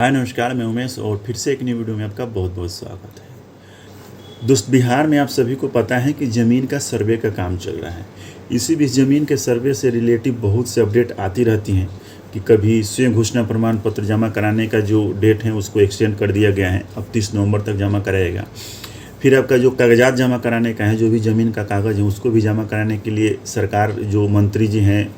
हाय नमस्कार, मैं उमेश और फिर से एक नई वीडियो में आपका बहुत बहुत स्वागत है। दोस्त, बिहार में आप सभी को पता है कि ज़मीन का सर्वे का काम चल रहा है। इसी बीच ज़मीन के सर्वे से रिलेटिव बहुत से अपडेट आती रहती हैं कि कभी स्वयं घोषणा प्रमाण पत्र जमा कराने का जो डेट है उसको एक्सटेंड कर दिया गया है, अब 30 नवंबर तक जमा कराएगा। फिर आपका जो कागजात जमा कराने का है, जो भी ज़मीन का कागज़ है उसको भी जमा कराने के लिए सरकार, जो मंत्री जी हैं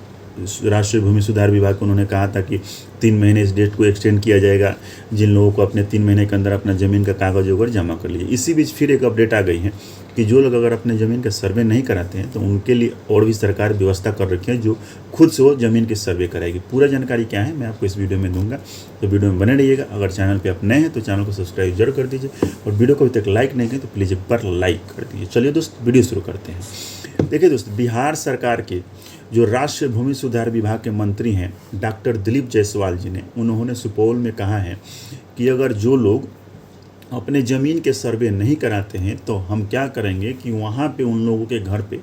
राष्ट्रीय भूमि सुधार विभाग को, उन्होंने कहा था कि 3 महीने इस डेट को एक्सटेंड किया जाएगा, जिन लोगों को अपने 3 महीने के अंदर अपना ज़मीन का कागज़ वगैरह जमा कर लीजिए। इसी बीच फिर एक अपडेट आ गई है कि जो लोग अगर अपने ज़मीन का सर्वे नहीं कराते हैं तो उनके लिए और भी सरकार व्यवस्था कर रखी है, जो खुद से वो ज़मीन की सर्वे कराएगी। पूरा जानकारी क्या है मैं आपको इस वीडियो में दूंगा, तो वीडियो में बने रहिएगा। अगर चैनल पर आप नए हैं तो चैनल को सब्सक्राइब जरूर कर दीजिए, और वीडियो को अभी तक लाइक नहीं किया तो प्लीज़ एक बार लाइक कर दीजिए। चलिए दोस्त, वीडियो शुरू करते हैं। देखिए दोस्त, बिहार सरकार के जो राष्ट्रीय भूमि सुधार विभाग के मंत्री हैं डॉक्टर दिलीप जायसवाल जी ने, उन्होंने सुपौल में कहा है कि अगर जो लोग अपने ज़मीन के सर्वे नहीं कराते हैं तो हम क्या करेंगे कि वहाँ पे उन लोगों के घर पे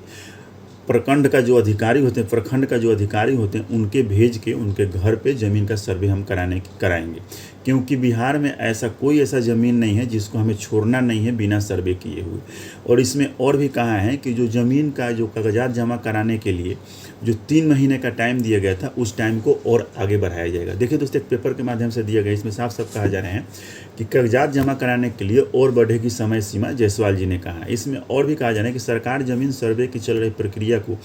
प्रखंड का जो अधिकारी होते हैं, प्रखंड का जो अधिकारी होते हैं, उनके भेज के उनके घर पे ज़मीन का सर्वे हम कराएंगे। क्योंकि बिहार में कोई ऐसा ज़मीन नहीं है जिसको हमें छोड़ना नहीं है बिना सर्वे किए हुए। और इसमें और भी कहा है कि जो ज़मीन का जो कागजात जमा कराने के लिए जो 3 महीने का टाइम दिया गया था, उस टाइम को और आगे बढ़ाया जाएगा। देखिए दोस्तों, एक पेपर के माध्यम से दिया गया, इसमें साफ साफ कहा जा रहा है कि कागजात जमा कराने के लिए और बढ़ेगी समय सीमा, जायसवाल जी ने कहा। इसमें और भी कहा जा रहा है कि सरकार ज़मीन सर्वे की चल रही प्रक्रिया को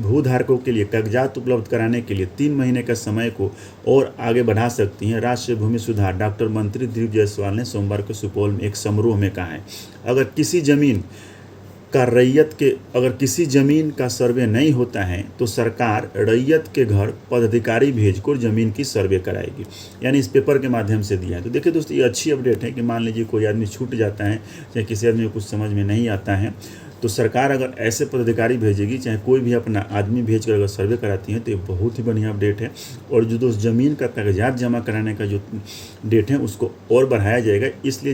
भूधारकों के लिए कागजात उपलब्ध कराने के लिए 3 महीने का समय को और आगे बढ़ा सकती हैं। राष्ट्रीय भूमि सुधार डॉक्टर मंत्री दिलीप जायसवाल ने सोमवार को सुपौल में एक समारोह में कहा है, अगर किसी ज़मीन का सर्वे नहीं होता है तो सरकार रैयत के घर पदाधिकारी भेजकर ज़मीन की सर्वे कराएगी। यानी इस पेपर के माध्यम से दिया है। तो देखिए दोस्तों, ये अच्छी अपडेट है कि मान लीजिए कोई आदमी छूट जाता है, चाहे किसी आदमी को कुछ समझ में नहीं आता है, तो सरकार अगर ऐसे पदाधिकारी भेजेगी, चाहे कोई भी अपना आदमी भेज कर अगर सर्वे कराती है, तो ये बहुत ही बढ़िया अपडेट है। और जो दोस्त ज़मीन का कागजात जमा कराने का जो डेट है उसको और बढ़ाया जाएगा। इसलिए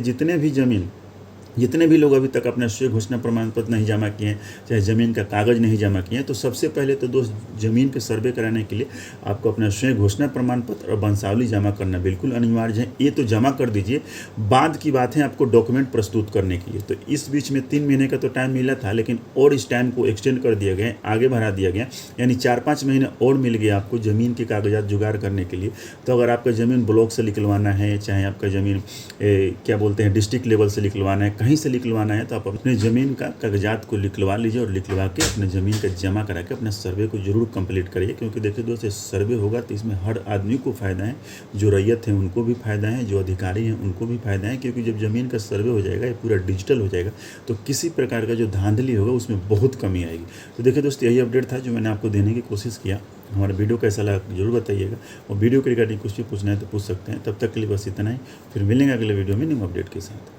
जितने भी लोग अभी तक अपना स्वयं घोषणा प्रमाण पत्र नहीं जमा किए हैं, चाहे ज़मीन का कागज़ नहीं जमा किए हैं, तो सबसे पहले तो दोस्त ज़मीन के सर्वे कराने के लिए आपको अपना स्वयं घोषणा प्रमाण पत्र और वंशावली जमा करना बिल्कुल अनिवार्य है। ये तो जमा कर दीजिए, बाद की बात है आपको डॉक्यूमेंट प्रस्तुत करने के लिए। तो इस बीच में 3 महीने का तो टाइम मिला था, लेकिन और इस टाइम को एक्सटेंड कर दिया गया, आगे बढ़ा दिया गया, यानी 4-5 महीने और मिल गया आपको ज़मीन के कागजात जुगाड़ करने के लिए। तो अगर आपका ज़मीन ब्लॉक से निकलवाना है, चाहे आपका ज़मीन डिस्ट्रिक्ट लेवल से निकलवाना है, कहीं से निकलवाना है, तो आप अपने ज़मीन का कागजात को निकलवा लीजिए और निकलवा के अपने ज़मीन का जमा करा के अपने सर्वे को जरूर कंप्लीट करिए। क्योंकि देखिए दोस्तों, सर्वे होगा तो इसमें हर आदमी को फ़ायदा है, जो रैयत है उनको भी फ़ायदा है, जो अधिकारी हैं उनको भी फ़ायदा है। क्योंकि जब ज़मीन का सर्वे हो जाएगा, ये पूरा डिजिटल हो जाएगा, तो किसी प्रकार का जो धांधली होगा उसमें बहुत कमी आएगी। तो देखिए दोस्तों, यही अपडेट था जो मैंने आपको देने की कोशिश किया। हमारा वीडियो कैसा लगा जरूर बताइएगा, और वीडियो के रिगार्डिंग कुछ भी पूछना है तो पूछ सकते हैं। तब तक के लिए बस इतना ही, फिर मिलेंगे अगले वीडियो में न्यू अपडेट के साथ।